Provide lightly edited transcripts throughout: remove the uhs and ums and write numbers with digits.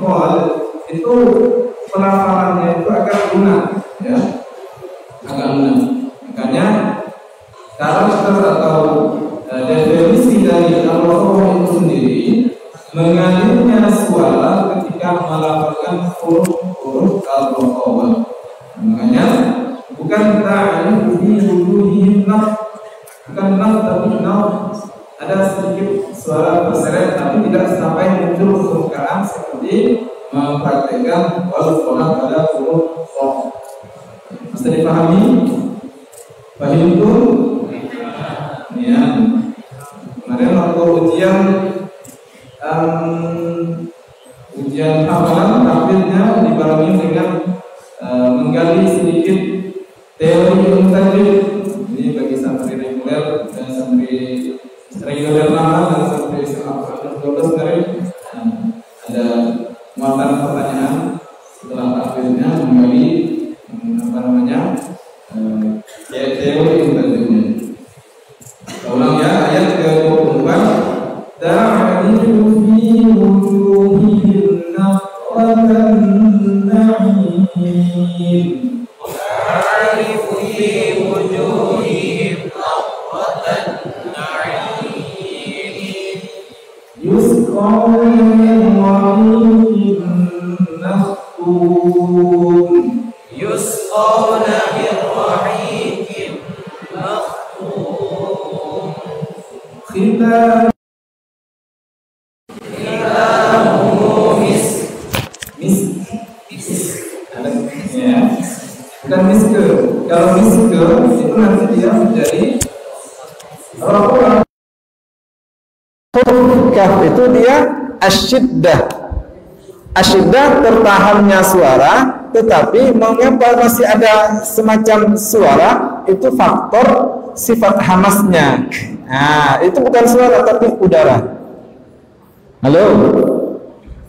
qol itu pelafalannya itu agak lunak, ya, agak lunak. Makanya kalau kita tahu definisi dari al-roh itu sendiri, mengalirnya suara ketika melafalkan huruf al-roh. Makanya bukan ta'rif bi wujuhihim naf, bukan naf tapi naf. Ada sedikit suara berseret tapi tidak sampai muncul permukaan seperti mempraktekkan wal-qolah pada huruf roh. Bisa dipahami? Paham itu? Ya. Kemarin waktu ujian hafalan tampilnya dibarengi dengan menggali sedikit teori tajwid. Ini bagi santri reguler dan santri reguler lama dan santri sekolah ada muatan pertanyaan setelah tampilnya menggali teori tajwidnya. Ulang ya, ayat ke-24. Ta'rifu fi wujuhihim nadratan na'im. Ta'rifu fi wujuhihim nadratan na'im. Yusqawna min rahiqin makhtum. Yusqawna min rahiqin makhtum. Khitamuhu misk. Ya. Bukan miske. Kalau miske itu nanti dia menjadi huruf kaf itu dia asyiddah. Asyiddah tertahannya suara, tetapi mengapa masih ada semacam suara, itu faktor sifat hamasnya. Nah, itu bukan suara tapi udara. Halo.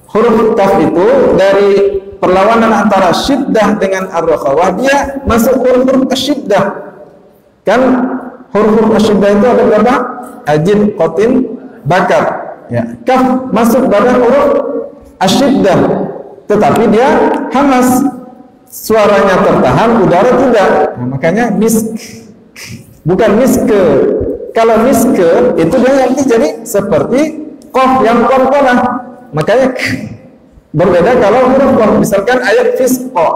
Huruf kaf itu dari perlawanan antara syiddah dengan ar-rakhawah, dia masuk huruf asyiddah. Kan huruf asyiddah itu ada berapa? Ajid, qatin, bakar. Ya, kaf masuk pada huruf asyiddah, tetapi dia hamas, suaranya tertahan, udara tidak. Nah, makanya misk, bukan miske. Kalau miske itu dia nanti jadi seperti qaf yang qalqalah. Makanya berbeda kalau huruf qaf, misalkan ayat fisqa.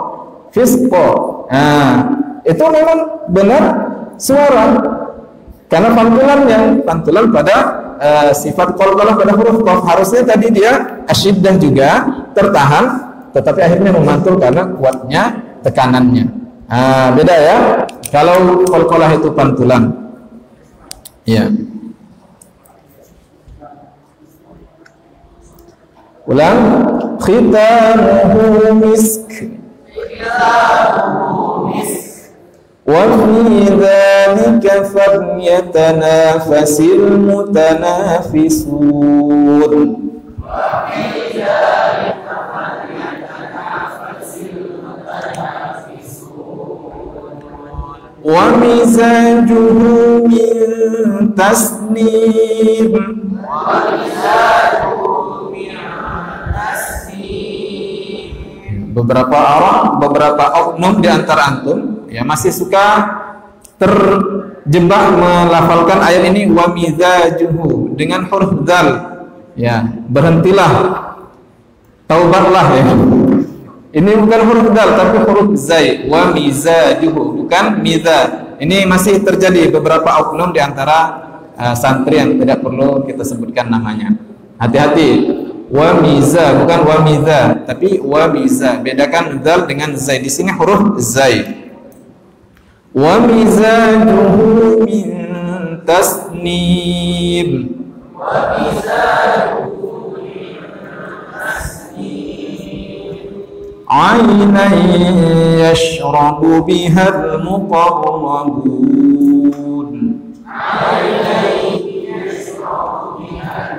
Nah, itu memang benar suara karena pantulan pada sifat qalqalah pada huruf qaf. Harusnya tadi dia asyiddah juga tertahan, tetapi akhirnya memantul karena kuatnya tekanannya. Nah, beda ya. Kalau qalqalah itu pantulan. Ya. Ulang. Khitamuhu misk. Wa fi dzalika falyatanafasil mutanafisun. Wa mizajuhu min tasnim. Beberapa oknum di antara antum ya masih suka terjebak melafalkan ayat ini wa mizajuhu dengan huruf dzal. Ya, berhentilah. Taubatlah ya. Ini bukan huruf dzal tapi huruf zai. Wa mizajuhu bukan miza. Ini masih terjadi beberapa oknum di antara santri yang tidak perlu kita sebutkan namanya. Hati-hati. Wa miza bukan wa miza tapi wa miza. Bedakan dzal dengan zai. Di sini huruf zai. Wa mizajuhu min tasnim. Wa mizajuhu min tasnim. 'Aynan yashrabu bihal muqarrabun. 'Aynan yashrabu bihal.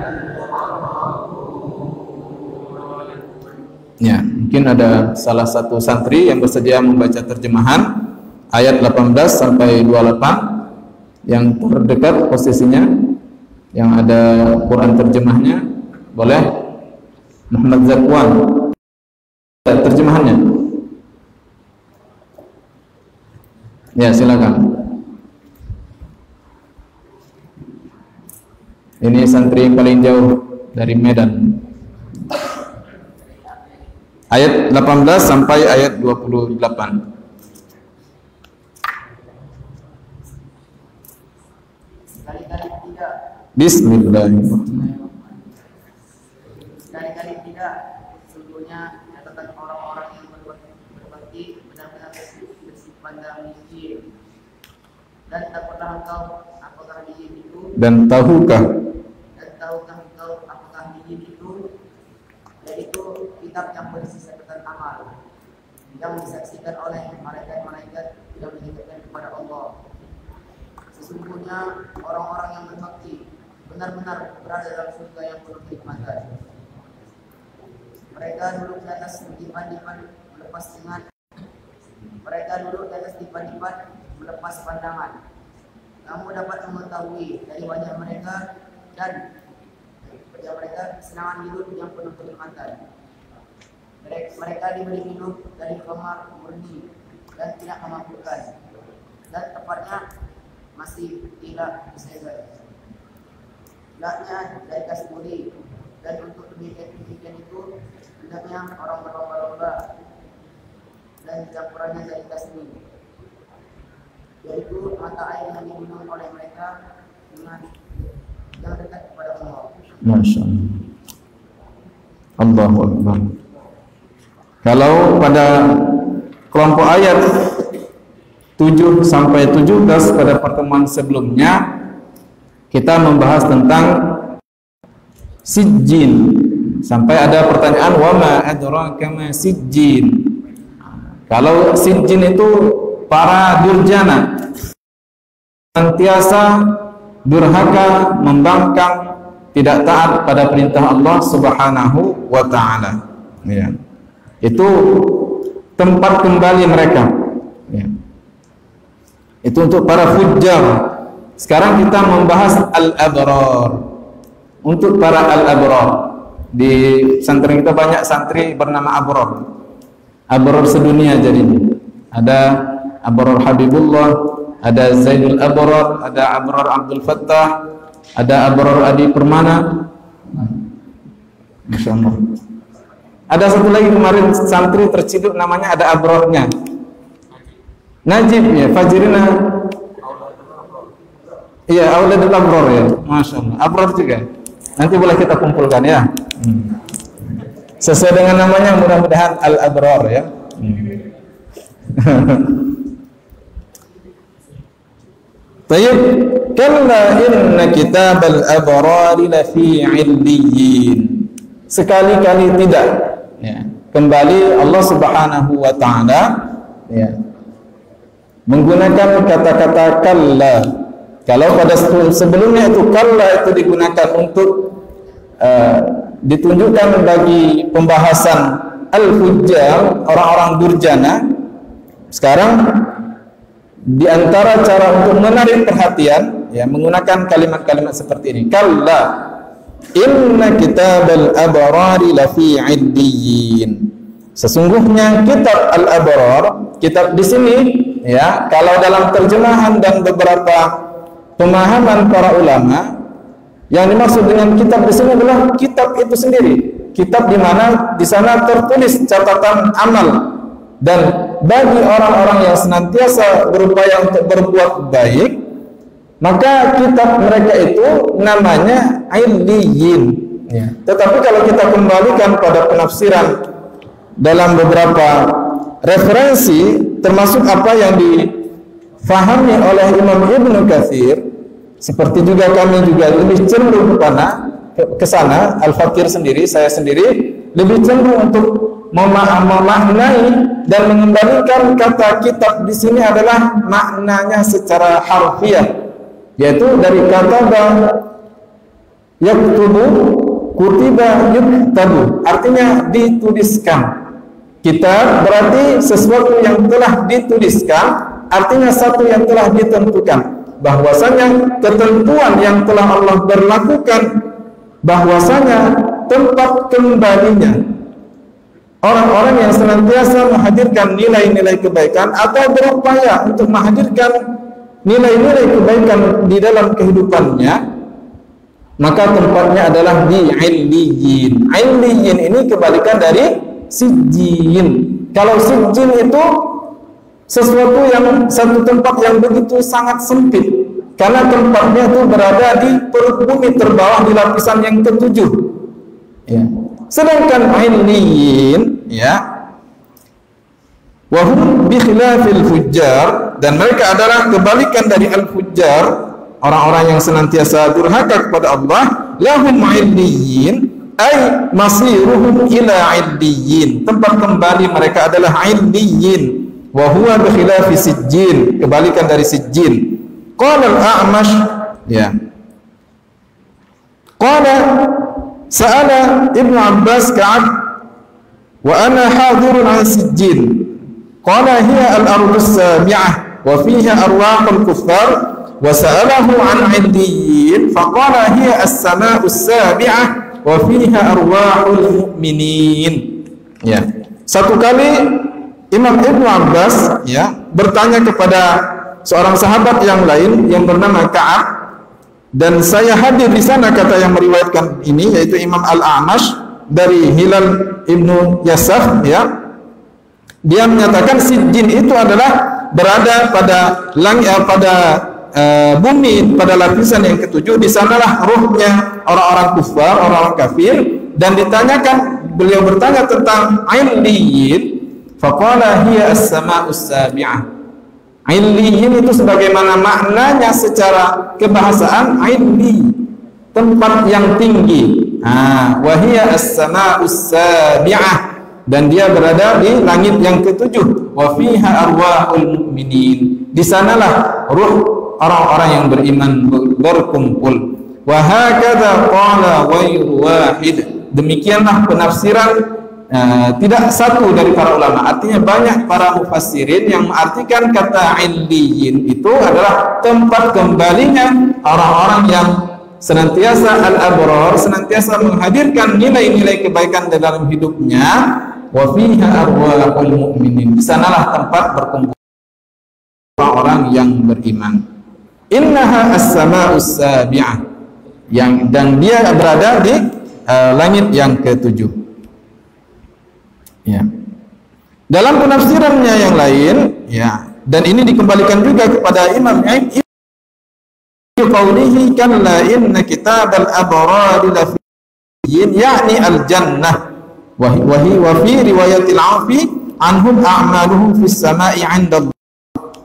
Ya, mungkin ada salah satu santri yang bersedia membaca terjemahan ayat 18 sampai 28 yang terdekat posisinya, yang ada Quran terjemahnya, boleh Muhammad Zakwan. terjemahannya. Ya, silakan. Ini santri yang paling jauh dari Medan. Ayat 18 sampai ayat 28. Sekali-kali tidak. Bismillahirrahmanirrahim. Sekali-kali tidak. Sesungguhnya catatan orang-orang yang berbakti benar-benar bersifat miskin. Dan tak pernah engkau apakah bijih itu. Dan tahukah engkau apakah bijih itu, yaitu kitab yang berisi catatan amal yang disaksikan oleh malaikat-malaikat yang mengingatkan kepada Allah. Sesungguhnya orang-orang yang berbakti benar-benar berada dalam surga yang penuh kenikmatan. Mereka duduk di atas dipan-dipan melepas dengan melepas pandangan. Kamu dapat mengetahui dari wajah mereka dan wajah mereka kesenangan hidup yang penuh kenikmatan. Mereka diberi minum dari kamar murni dan tidak memabukkan, dan tepatnya masih tidak disegel. Laknya dari kasburi, dan untuk demikian itu hendaknya orang berlomba-lomba, dan campurannya dari kasmi, yaitu mata air yang diminum oleh mereka dengan yang dekat kepada Allah. Masya Allah. Allahu Akbar. Kalau pada kelompok ayat 7 sampai 17 pada pertemuan sebelumnya kita membahas tentang sijjin sampai ada pertanyaan wa ma adraka ma sijjin. Kalau sijjin itu para durjana, senantiasa durhaka, membangkang, tidak taat pada perintah Allah Subhanahu wa taala. Ya. Itu tempat kembali mereka. Ya. Itu untuk para fujjar. Sekarang kita membahas al-abrar. Untuk para al-abrar. Di santri kita banyak santri bernama abrar. Abrar sedunia jadinya. Ada Abrar Habibullah, ada Zainul Abrar, ada Abrar Abdul Fattah, ada Abrar Adi Permana. Masya Allah. Ada satu lagi kemarin santri terciduk namanya ada abrornya. Najib ya, Fajrina. Iya, Auladul Abror ya. Masya Allah. Abror juga. Nanti boleh kita kumpulkan ya. Sesuai dengan namanya mudah-mudahan Al-Abror ya. Tayyib, kalla inna kitabal abrari lafi 'illiyyin. Sekali-kali tidak. Ya. Kembali Allah Subhanahu wa taala ya, menggunakan kata-kata kalla. Kalau pada sebelumnya itu kalla itu digunakan untuk ditunjukkan bagi pembahasan al-fujjar, orang-orang durjana. Sekarang di antara cara untuk menarik perhatian ya, menggunakan kalimat-kalimat seperti ini. Kalla inna kitabal abrari lafi 'illiyyin. Sesungguhnya kitab al-abrar, kitab di sini ya, kalau dalam terjemahan dan beberapa pemahaman para ulama, yang dimaksud dengan kitab di sini adalah kitab itu sendiri. Kitab di mana di sana tertulis catatan amal, dan bagi orang-orang yang senantiasa berupaya untuk berbuat baik, maka kitab mereka itu namanya Illiyyin ya. Tetapi kalau kita kembalikan pada penafsiran dalam beberapa referensi, termasuk apa yang difahami oleh Imam Ibnu Katsir, seperti juga kami juga lebih cenderung ke sana, Al-Fakir sendiri, saya sendiri lebih cenderung untuk memaknai dan mengembalikan kata kitab di sini adalah maknanya secara harfiah, yaitu dari kata yaktubu, kutiba yuktabu, artinya dituliskan. Kitab berarti sesuatu yang telah dituliskan, artinya satu yang telah ditentukan. Bahwasanya ketentuan yang telah Allah berlakukan, bahwasanya tempat kembalinya orang-orang yang senantiasa menghadirkan nilai-nilai kebaikan atau berupaya untuk menghadirkan nilai-nilai kebaikan di dalam kehidupannya, maka tempatnya adalah di illiyin. Illiyin ini kebalikan dari sijjin. Kalau sijjin itu sesuatu yang satu tempat yang begitu sangat sempit, karena tempatnya itu berada di perut bumi terbawah di lapisan yang ketujuh. Ya. Sedangkan illiyin, ya, wahum bi khilafil fujjar, dan mereka adalah kebalikan dari al-fujjar, orang-orang yang senantiasa durhaka kepada Allah. Lahum illiyin ay masiruhum ila illiyin, tempat kembali mereka adalah illiyin. Wa huwa bi khilafi sijjin, kebalikan dari sijjin. Qala al-A'mash, ya, qala sa'ala Ibnu Abbas Ka'ab wa ana hadirun an sijjin. Qala hiya al-ardu as-sabi'ah wa fiha arwahul kuffar, wa sa'alahu an 'illiyin faqala hiya as-sama'u as-sabi'ah wa fiha arwahul mu'minin. Ya. Satu kali Imam Ibnu Abbas, ya, bertanya kepada seorang sahabat yang lain yang bernama Ka'ab, dan saya hadir di sana, kata yang meriwayatkan ini yaitu Imam Al-A'mash dari Hilal Ibnu Yasaf, ya. Dia menyatakan sijjin itu adalah berada pada bumi, pada lapisan yang ketujuh. Di sanalah ruhnya orang-orang kufar, orang-orang kafir. Dan ditanyakan, beliau bertanya tentang illiyin, faqala hiya as-sama'us sabi'ah. Illiyin itu sebagaimana maknanya secara kebahasaan, illi, tempat yang tinggi. Wa hiya as-sama'us sabi'ah, dan dia berada di langit yang ketujuh. Wa fiha arwahul mu'minin, di sanalah ruh orang-orang yang beriman berkumpul. Wa hakadha qala ghairu wahid, demikianlah penafsiran tidak satu dari para ulama, artinya banyak para mufassirin yang mengartikan kata illiyin itu adalah tempat kembalinya orang-orang yang senantiasa al-abrar, senantiasa menghadirkan nilai-nilai kebaikan dalam hidupnya. Wa fiha arwahul mu'minin, di sanalah tempat berkumpul orang-orang yang beriman. Innaha as-sama'us sabi'ah, dan dia berada di langit yang ketujuh. Ya. Dalam penafsirannya yang lain, ya, dan ini dikembalikan juga kepada Imam Ibnu qaulihi kalla inna kitabal abrar la fi yakni al jannah wa fi riwayatil afi anhum a'maluhum fis sama'i 'inda Allah.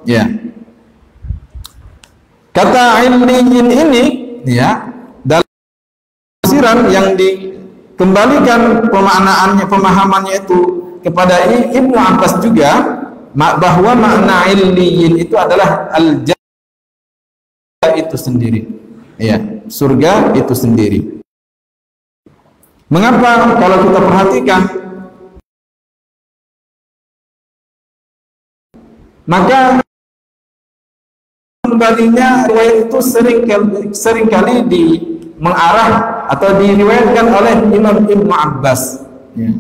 Ya. Kata illiyin ini, ya, dalam penafsiran yang dikembalikan pemahamannya itu kepada Ibnu Abbas juga, bahwa makna illiyin itu adalah al-jannah itu sendiri, ya, surga itu sendiri. Mengapa? Kalau kita perhatikan, maka kembalinya riwayat itu seringkali mengarah atau diriwayatkan oleh Imam Ibnu Abbas, ya.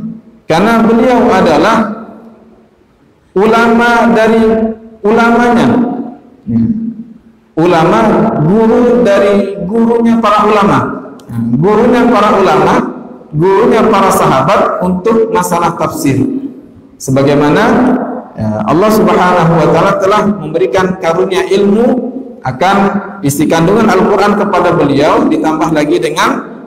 Karena beliau adalah ulama dari ulamanya, ya. Ulama, guru dari gurunya para ulama, gurunya para ulama, gurunya para sahabat untuk masalah tafsir. Sebagaimana Allah Subhanahu wa taala telah memberikan karunia ilmu akan isi kandungan Al-Quran kepada beliau, ditambah lagi dengan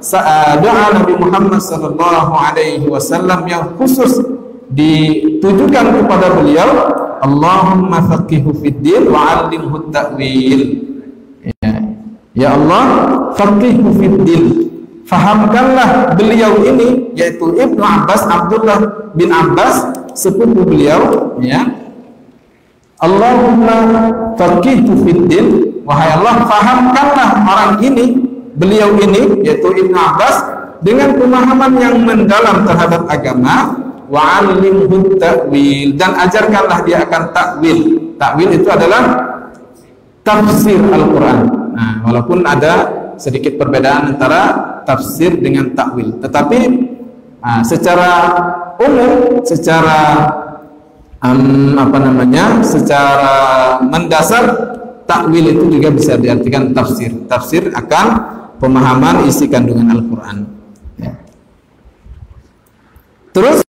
doa Nabi Muhammad sallallahu alaihi wasallam yang khusus ditujukan kepada beliau, Allahumma faqihu fid din wa 'allimhu ta'wil. Ya Allah, faqihu fid din, fahamkanlah beliau ini, yaitu Ibnu Abbas, Abdullah bin Abbas, sepupu beliau, ya. Allahumma faqihu fid din, wahai Allah, fahamkanlah orang ini, beliau ini, yaitu Ibnu Abbas, dengan pemahaman yang mendalam terhadap agama. Wa 'allimhu ta'wil, dan ajarkanlah dia akan takwil. Takwil itu adalah tafsir Al-Quran. Nah, walaupun ada sedikit perbedaan antara tafsir dengan takwil, tetapi Nah, secara umum, secara secara mendasar, takwil itu juga bisa diartikan tafsir. Tafsir akan pemahaman isi kandungan Al-Quran. Ya. Terus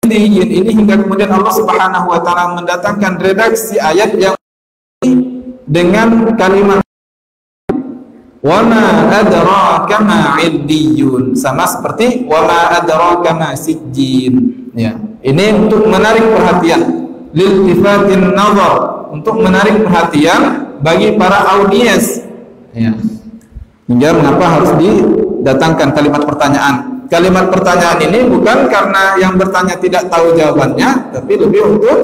ini hingga kemudian Allah Subhanahu wa taala mendatangkan redaksi ayat yang dengan kalimat wa ma adraka ma illiyun, sama seperti wa ma adraka ma sijjin. Ya, ini untuk menarik perhatian, liltifatin nazar, untuk menarik perhatian bagi para audiens. Ya. Hingga mengapa harus didatangkan kalimat pertanyaan. Kalimat pertanyaan ini bukan karena yang bertanya tidak tahu jawabannya, tapi lebih untuk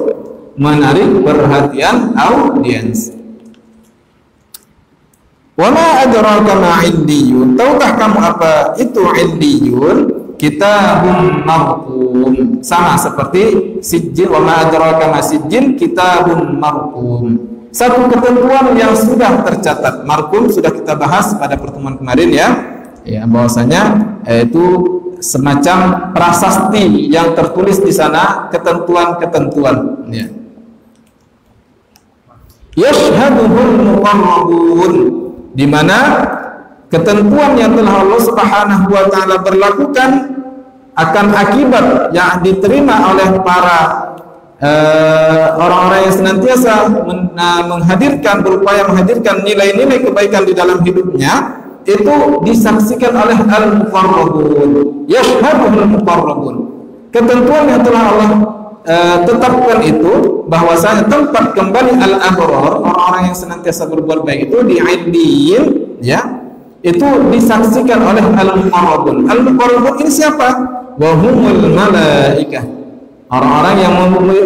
menarik perhatian audiens. Wa ma adraka ma illiyun, tahukah kamu apa itu illiyun? Kitabun marqum, sama seperti sijjin. Wa ma adraka ma sijjin, kitabun marqum, satu ketentuan yang sudah tercatat. Marqum sudah kita bahas pada pertemuan kemarin ya. Ya, bahwasanya itu semacam prasasti yang tertulis di sana, ketentuan-ketentuan. Ya. Yashhaduhul muqarrabun, di mana ketentuan yang telah Allah Subhanahu wa taala berlakukan akan akibat yang diterima oleh para orang-orang yang senantiasa menghadirkan, berupaya menghadirkan nilai-nilai kebaikan di dalam hidupnya, itu disaksikan oleh al-muqarrabun. Yashhaduhul muqarrabun, ketentuan yang telah Allah tetapkan itu bahwasanya tempat kembali al-abrar, orang-orang yang senantiasa berbuat baik itu di illiyin, ya, itu disaksikan oleh al-muqarrabun. Al-muqarrabun ini siapa? Wa humul malaikah, orang-orang yang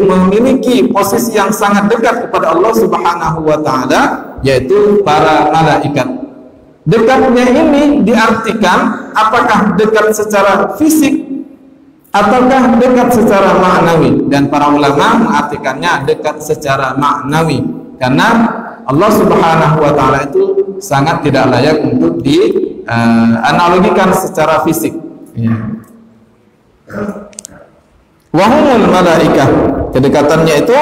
memiliki posisi yang sangat dekat kepada Allah Subhanahu wa taala, yaitu para malaikat. Dekatnya ini diartikan apakah dekat secara fisik ataukah dekat secara maknawi, dan para ulama mengartikannya dekat secara maknawi, karena Allah Subhanahu wa taala itu sangat tidak layak untuk dianalogikan secara fisik. Ya. Wahumul malaikah, kedekatannya itu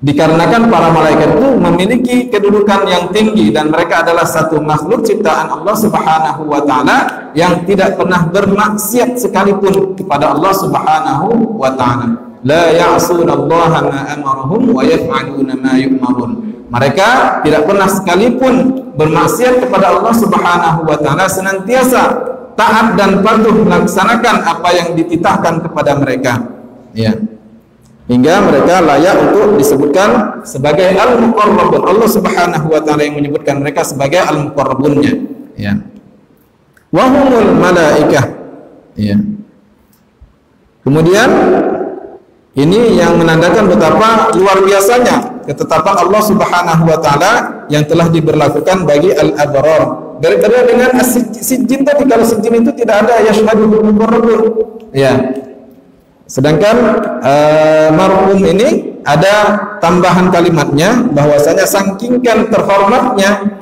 dikarenakan para malaikat itu memiliki kedudukan yang tinggi, dan mereka adalah satu makhluk ciptaan Allah Subhanahu wa taala yang tidak pernah bermaksiat sekalipun kepada Allah Subhanahu wa taala. La ya'sunallaha ma amarahum wa yaf'aluna ma yu'marun. Mereka tidak pernah sekalipun bermaksiat kepada Allah Subhanahu wa taala, senantiasa taat dan patuh melaksanakan apa yang dititahkan kepada mereka. Ya. Hingga mereka layak untuk disebutkan sebagai al-muqarrabun. Allah Subhanahu wa taala yang menyebutkan mereka sebagai al-muqarrabunnya, ya. Wa humul malaikah, ya. Kemudian ini yang menandakan betapa luar biasanya ketetapan Allah Subhanahu wa taala yang telah diberlakukan bagi al-abrar. Berbeda dengan as-sijjin tadi, kalau sijjin itu tidak ada yashhadul muqarrabun, ya. Sedangkan marhum ini ada tambahan kalimatnya, bahwasanya saking terhormatnya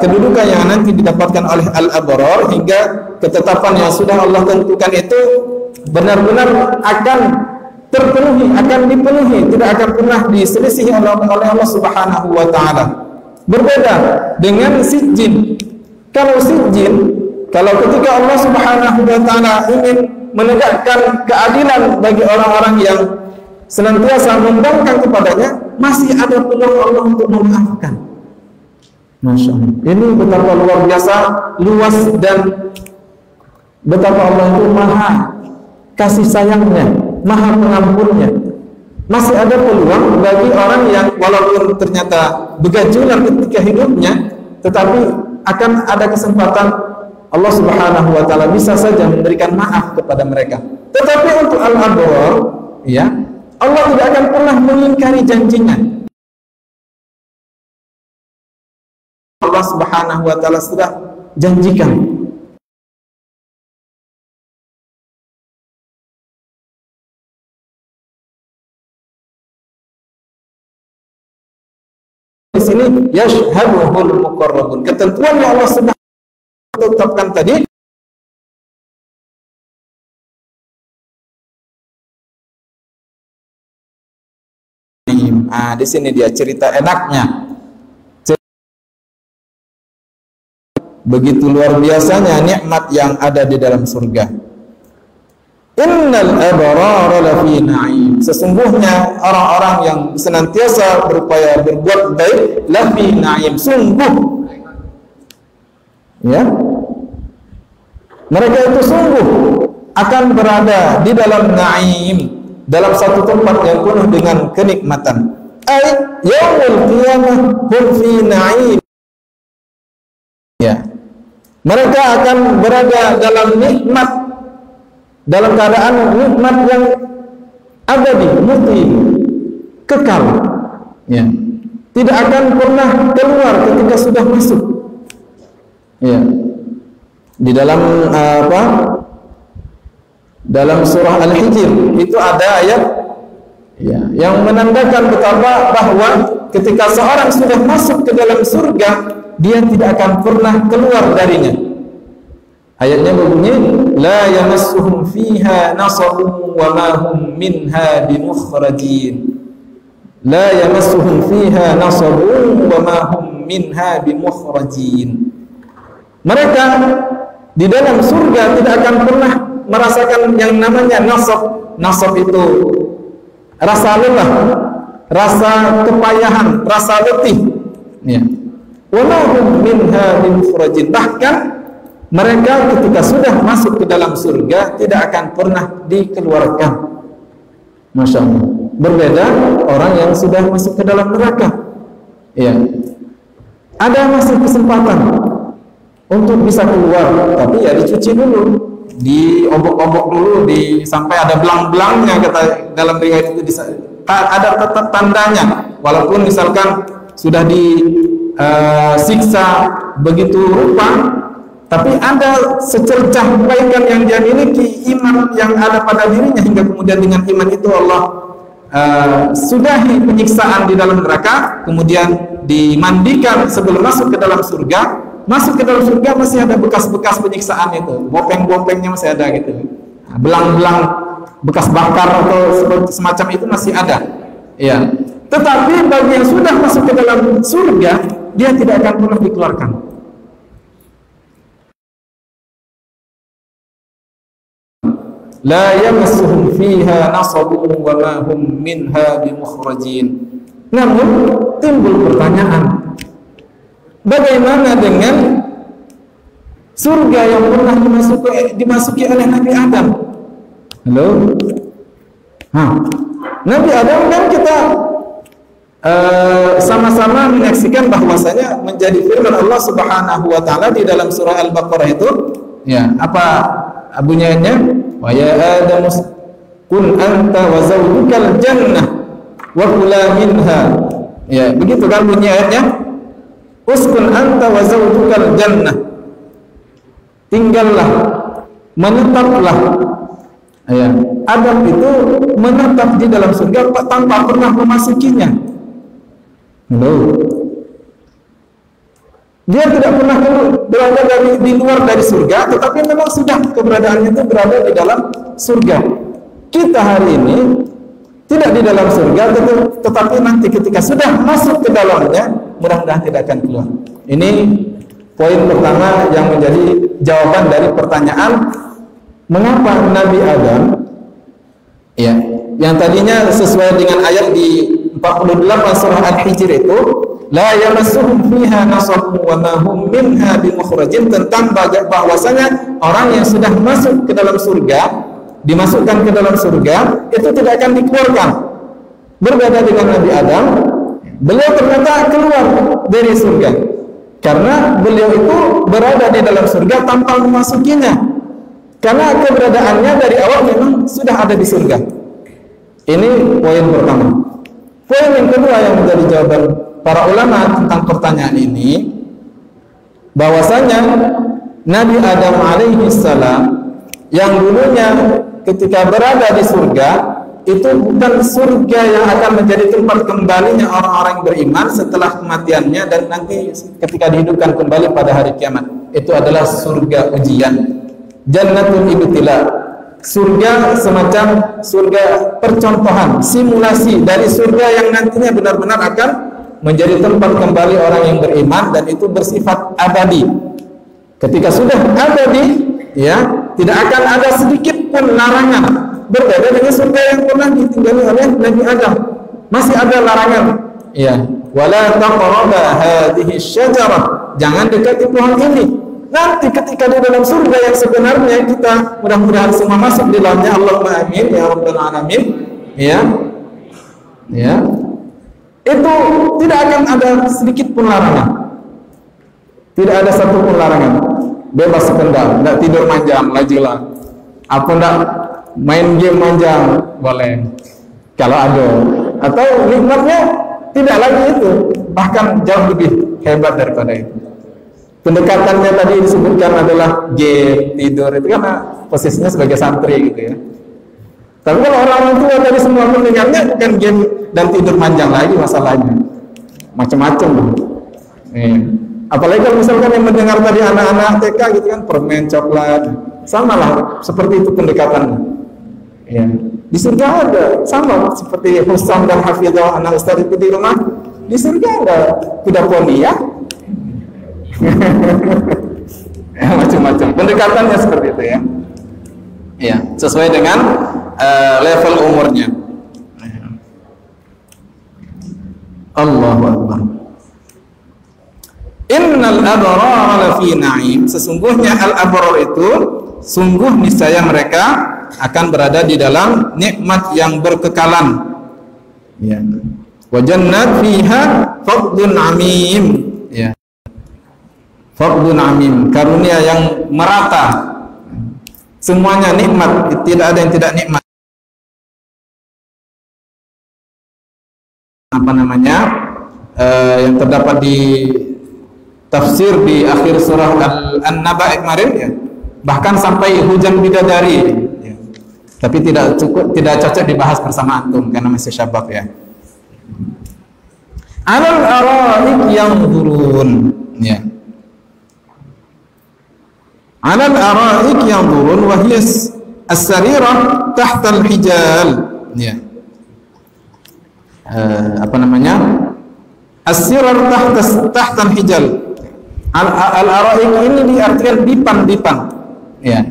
kedudukan yang nanti didapatkan oleh al-abrar, hingga ketetapan yang sudah Allah tentukan itu benar-benar akan terpenuhi, akan dipenuhi, tidak akan pernah diselisihi oleh Allah Subhanahu wa taala. Berbeda dengan sijjin. Kalau sijjin, kalau ketika Allah Subhanahu wa taala ingin menegakkan keadilan bagi orang-orang yang senantiasa membangkang kepadanya, masih ada peluang Allah untuk memaafkan. Masya Allah. Ini betapa luar biasa, luas, dan betapa Allah itu maha kasih sayangnya, maha pengampunnya. Masih ada peluang bagi orang yang walaupun ternyata begajulan ketika hidupnya, tetapi akan ada kesempatan Allah Subhanahu wa taala bisa saja memberikan maaf kepada mereka. Tetapi untuk al-abrar, ya, Allah tidak akan pernah mengingkari janjinya. Allah Subhanahu wa taala sudah janjikan. sini yashhaduhul muqarrabun. Ketentuan yang Allah sudah tetapkan tadi di sini dia cerita enaknya. Begitu luar biasanya nikmat yang ada di dalam surga. Innal abrara lafi na'im. Sesungguhnya orang-orang yang senantiasa berupaya berbuat baik lafi na'im, sungguh. Ya. Mereka itu sungguh akan berada di dalam na'im, dalam satu tempat yang penuh dengan kenikmatan. Ai yaumul qiyamah hum fi na'im. Ya. Mereka akan berada dalam nikmat, dalam keadaan nikmat yang abadi, mutlak, kekal. Ya. Tidak akan pernah keluar ketika sudah masuk. Ya. Di dalam dalam surah Al-Hijr itu ada ayat ya, yang menandakan betapa bahwa ketika seorang sudah masuk ke dalam surga, dia tidak akan pernah keluar darinya. Ayatnya berbunyi, la yamassuhum fiha nasabun wa ma hum minha bimukhrajin. La yamassuhum fiha nasabun wa ma hum minha bimukhrajin. Mereka di dalam surga tidak akan pernah merasakan yang namanya nasab. Nasab itu rasa lelah, rasa kepayahan, rasa letih. Ya. Walahum minha bimukhrajin. Bahkan mereka ketika sudah masuk ke dalam surga tidak akan pernah dikeluarkan. Masya Allah. Berbeda orang yang sudah masuk ke dalam neraka. Ya. Ada masih kesempatan untuk bisa keluar, tapi ya dicuci dulu, diobok-obok dulu, sampai ada belang-belangnya, kata dalam riwayat itu ada tandanya. Walaupun misalkan sudah disiksa begitu rupa, tapi ada secercah kebaikan yang dia miliki, iman yang ada pada dirinya, hingga kemudian dengan iman itu Allah sudahi penyiksaan di dalam neraka, kemudian dimandikan sebelum masuk ke dalam surga. Masuk ke dalam surga masih ada bekas-bekas penyiksaan itu, bopeng-bopengnya masih ada gitu, belang-belang bekas bakar atau semacam itu masih ada. Ya. Tetapi bagi yang sudah masuk ke dalam surga, dia tidak akan pernah dikeluarkan. La yamassuhum fiha nasabun wa ma hum minha bimukhrajin. Namun timbul pertanyaan, bagaimana dengan surga yang pernah dimasuki oleh Nabi Adam? Halo? Nabi Adam kan kita sama-sama menyaksikan bahwasanya menjadi firman Allah Subhanahu wa taala di dalam surah Al-Baqarah itu, ya, apa bunyinya? Wa ya Adam kun anta wa zawjukal jannah wa kula minha. Ya, begitu kan bunyi ayatnya? Uskun anta wa zawjukal jannah. Tinggallah, menetaplah. Ya, Adam itu menetap di dalam surga tanpa pernah memasukinya. Halo. Dia tidak pernah berada di luar dari surga, tetapi memang sudah keberadaannya itu berada di dalam surga. Kita hari ini tidak di dalam surga, tetapi nanti ketika sudah masuk ke dalamnya, mudah-mudahan tidak akan keluar. Ini poin pertama yang menjadi jawaban dari pertanyaan mengapa Nabi Adam, ya, yang tadinya sesuai dengan ayat di 48 surah Al-Hijr itu, la yamassuhum fiha nasabun wa ma hum minha bimukhrajin, tentang bahwasanya orang yang sudah masuk ke dalam surga, dimasukkan ke dalam surga, itu tidak akan dikeluarkan. Berbeda dengan Nabi Adam, beliau ternyata keluar dari surga karena beliau itu berada di dalam surga tanpa memasukinya, karena keberadaannya dari awal memang sudah ada di surga. Ini poin pertama. Poin yang kedua yang menjadi jawaban para ulama tentang pertanyaan ini, bahwasanya Nabi Adam alaihi salam yang dulunya ketika berada di surga itu bukan surga yang akan menjadi tempat kembalinya orang-orang yang beriman setelah kematiannya dan nanti ketika dihidupkan kembali pada hari kiamat. Itu adalah surga ujian. Jannatul ibtila, surga semacam surga percontohan, simulasi dari surga yang nantinya benar-benar akan menjadi tempat kembali orang yang beriman dan itu bersifat abadi. Ketika sudah abadi, ya, tidak akan ada sedikit pun larangan. Berbeda dengan surga yang pernah ditinggali oleh Nabi Adam, masih ada larangan. Ya, wala taqraba hadhihi syajarah, jangan dekati pohon ini. Nanti ketika di dalam surga yang sebenarnya kita mudah-mudahan semua masuk di dalamnya, Allahumma amin ya rabbal alamin. Ya, ya, itu tidak akan ada sedikit pun larangan. Tidak ada satu pun larangan. Bebas kendal, tidak tidur manjang, lajulah. Apa enggak main game manjang, boleh. Kalau ada. Atau nikmatnya tidak lagi itu, bahkan jauh lebih hebat daripada itu. Pendekatannya tadi disebutkan adalah game, tidur, itu karena posisinya sebagai santri gitu ya. Tapi kalau orang tua tadi semua mendengarnya bukan game dan tidur manjang lagi masalahnya. Macam-macam. Apalagi kalau misalkan yang mendengar tadi anak-anak TK gitu kan, permen, coklat, sama lah seperti itu pendekatannya. Ya. Di surga ada sama seperti Husam dan Hafizah anak ustaz itu di rumah. Di surga ada kuda poni ya. Ya, macam-macam pendekatannya seperti itu ya. Ya, sesuai dengan level umurnya. Allahu Akbar. Innal abrara lafi na'im, sesungguhnya al-abrar itu sungguh niscaya mereka akan berada di dalam nikmat yang berkekalan. Ya. Wa jannat fiha fadlun amim. Ya. Fadlun amim, karunia yang merata. Semuanya nikmat, tidak ada yang tidak nikmat. Apa namanya? Yang terdapat di tafsir di akhir surah An-Naba kemarin ya. Bahkan sampai hujan bidadari ya. Tapi tidak cukup, tidak cocok dibahas bersama antum karena masih syabab ya. Alal araik yang turun ya. Alal araik yang turun wahyas as-sarirah tahta al-hijal ya. Apa namanya? As-sirar tahta al-hijal. Al-araik ini diartikan dipan-dipan ya.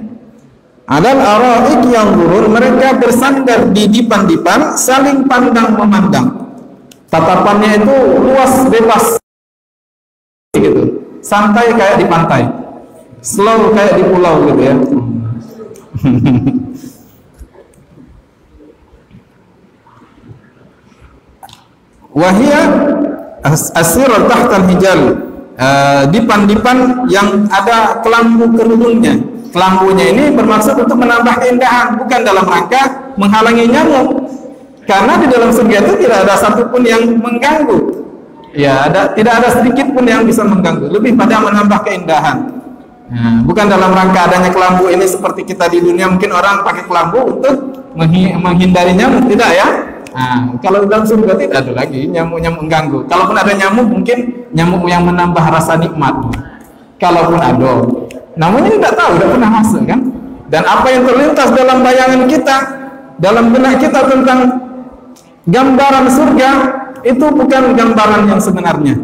Alal araik yang turun, mereka bersandar di dipan-dipan saling pandang memandang. Tatapannya itu luas bebas gitu. Santai kayak di pantai. Slow kayak di pulau gitu ya. Wahia as-sirar tahta al-hijal. Dipan-dipan yang ada kelambu kerudungnya. Kelambunya ini bermaksud untuk menambah keindahan, bukan dalam rangka menghalangi nyamuk. Karena di dalam surga itu tidak ada satupun yang mengganggu. Ya, tidak ada sedikit pun yang bisa mengganggu. Lebih pada menambah keindahan. Nah, bukan dalam rangka adanya kelambu ini seperti kita di dunia mungkin orang pakai kelambu untuk menghindari nyamuk, tidak ya? Nah, kalau dalam surga tidak ada lagi nyamuk-nyamuk mengganggu. Kalaupun ada nyamuk, mungkin nyamuk yang menambah rasa nikmat. Kalaupun ada, namun ini tidak tahu, tidak pernah masuk kan? Dan apa yang terlintas dalam bayangan kita, dalam benak kita tentang gambaran surga itu bukan gambaran yang sebenarnya.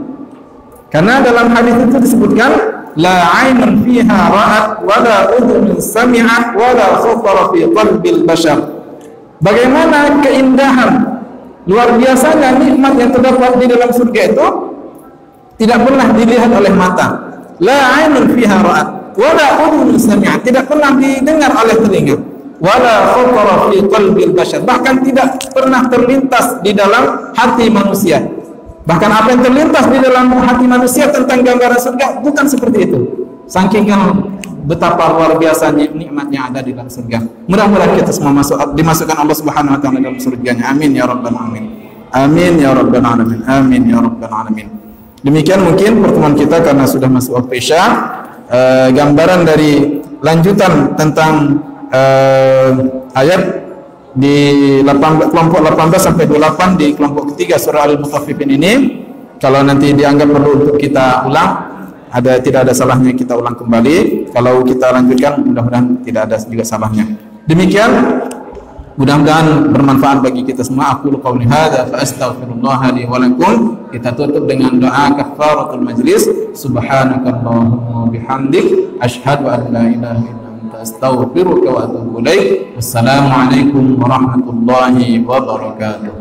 Karena dalam hadis itu disebutkan la ainun fiha ra'at wa la udhun sami'at wa la khatara fi qalbil bashar. Bagaimana keindahan luar biasanya nikmat yang terdapat di dalam surga itu tidak pernah dilihat oleh mata. La ainun fiha ra'at wa la udhun sami'at, tidak pernah didengar oleh telinga. Wala khatara fi qalbil bashar, bahkan tidak pernah terlintas di dalam hati manusia. Bahkan apa yang terlintas di dalam hati manusia tentang gambaran surga bukan seperti itu. Saking betapa luar biasa nikmatnya ada di dalam surga. Mudah-mudahan kita semua dimasukkan Allah Subhanahu wa taala dalam surganya. Amin ya rabbal alamin. Amin ya rabbal alamin. Amin ya rabbal alamin. Demikian mungkin pertemuan kita karena sudah masuk waktu Isya. Gambaran dari lanjutan tentang ayat di kelompok 18 sampai 28 di kelompok ketiga surah Al-Mutaffifin ini. Kalau nanti dianggap perlu untuk kita ulang, tidak ada salahnya kita ulang kembali. Kalau kita lanjutkan, mudah-mudahan tidak ada juga salahnya. Demikian, mudah-mudahan bermanfaat bagi kita semua. Aku qauli hadza fa astaghfirullah li wa lakum. Kita tutup dengan doa kafaratul majlis. Subhanakallahumma bihamdik asyhadu an la ilaha illa anta astaghfiruka wa atubu ilaik. Wassalamualaikum warahmatullahi wabarakatuh.